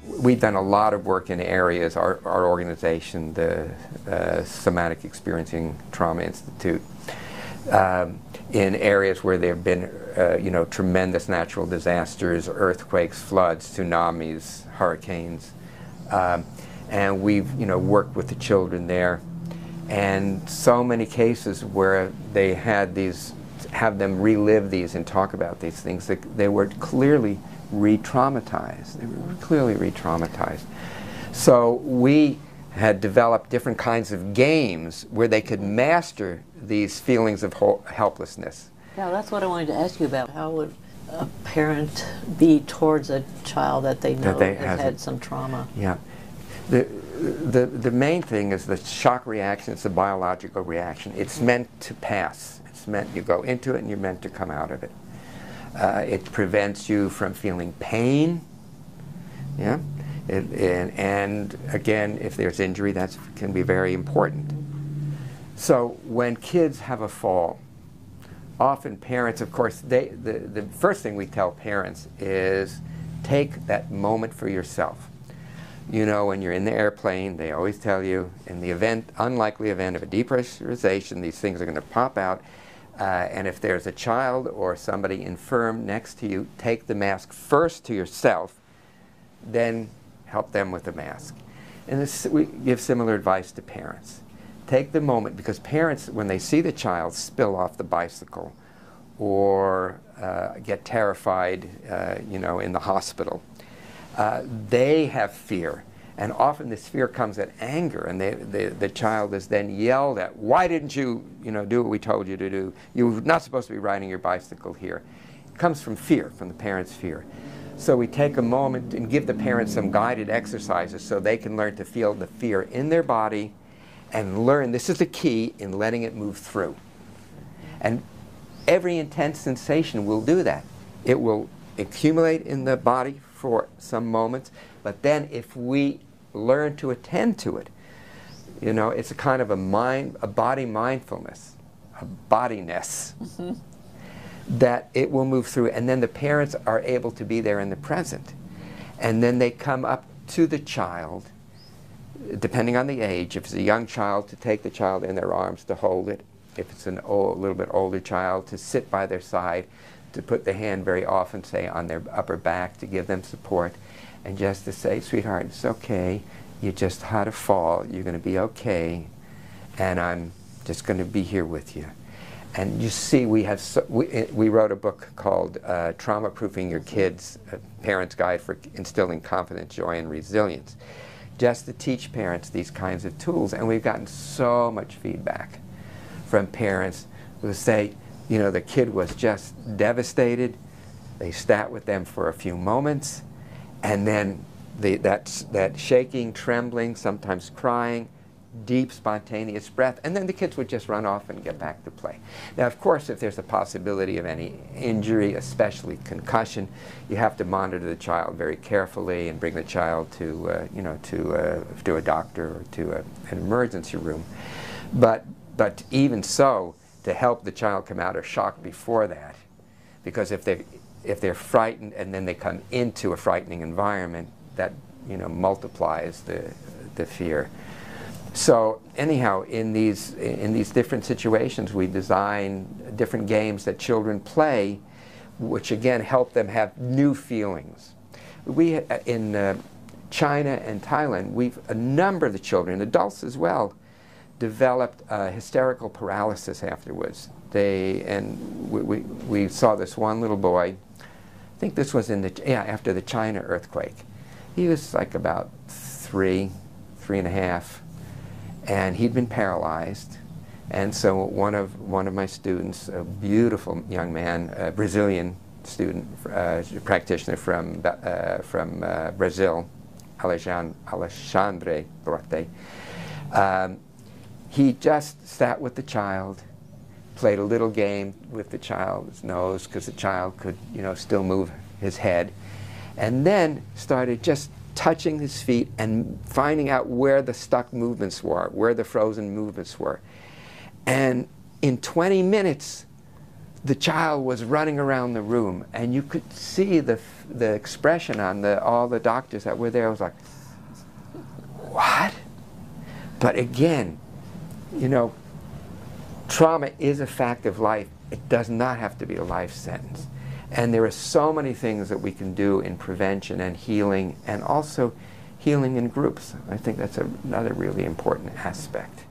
we've done a lot of work in areas, our organization, the Somatic Experiencing Trauma Institute, in areas where there have been you know, tremendous natural disasters, earthquakes, floods, tsunamis, hurricanes. And we've, you know, worked with the children there. And so many cases where they had these, have them relive these and talk about these things, they were clearly re-traumatized. They were clearly re-traumatized. So we had developed different kinds of games where they could master these feelings of helplessness. Yeah, that's what I wanted to ask you about. How would a parent be towards a child that they know has had some trauma? Yeah. The main thing is the shock reaction. It's a biological reaction. It's meant to pass. It's meant, you go into it and you're meant to come out of it. It prevents you from feeling pain. Yeah. And again, if there's injury, that can be very important. So when kids have a fall, often parents, of course, the first thing we tell parents is take that moment for yourself. You know, when you're in the airplane, they always tell you, in the unlikely event of a depressurization, these things are going to pop out. And if there's a child or somebody infirm next to you, take the mask first to yourself, then help them with the mask. And we give similar advice to parents. Take the moment, because parents, when they see the child spill off the bicycle or get terrified, you know, in the hospital, they have fear, and often this fear comes at anger, and the child is then yelled at. Why didn't you, you know, do what we told you to do? You're not supposed to be riding your bicycle here. It comes from fear, from the parent's fear. So we take a moment and give the parents some guided exercises so they can learn to feel the fear in their body and learn, this is the key in letting it move through. And every intense sensation will do that. It will accumulate in the body for some moments, but then if we learn to attend to it, you know, it's a kind of a body mindfulness, a bodiness, that it will move through, and then the parents are able to be there in the present. And then they come up to the child, depending on the age. If it's a young child, to take the child in their arms to hold it. If it's a little bit older child, to sit by their side, to put the hand very often, say, on their upper back to give them support, and just to say, sweetheart, it's okay, you just had a fall, you're going to be okay, and I'm just going to be here with you. And you see, we wrote a book called Trauma Proofing Your Kids, a Parent's Guide for Instilling Confidence, Joy, and Resilience, just to teach parents these kinds of tools. And we've gotten so much feedback from parents who say, you know, the kid was just devastated. They sat with them for a few moments, and then that shaking, trembling, sometimes crying, deep, spontaneous breath, and then the kids would just run off and get back to play. Now, of course, if there's a possibility of any injury, especially concussion, you have to monitor the child very carefully and bring the child to, you know, to a doctor or to an emergency room. But even so, to help the child come out of shock before that, because if they're frightened and then they come into a frightening environment, that, you know, multiplies the fear. So anyhow, in these different situations, we design different games that children play, which again help them have new feelings. We in China and Thailand, a number of the children, adults as well, developed hysterical paralysis afterwards. We saw this one little boy. I think this was after the China earthquake. He was like about 3 and a half, and he'd been paralyzed. And so one of my students, a beautiful young man, a Brazilian student, practitioner from Brazil, Alexandre Duarte, he just sat with the child, played a little game with the child's nose, because the child could, you know, still move his head, and then started just touching his feet and finding out where the stuck movements were, where the frozen movements were. And in 20 minutes, the child was running around the room, and you could see the the expression on all the doctors that were there was like, what? But again, you know, trauma is a fact of life. It does not have to be a life sentence. And there are so many things that we can do in prevention and healing, and also healing in groups. I think that's another really important aspect.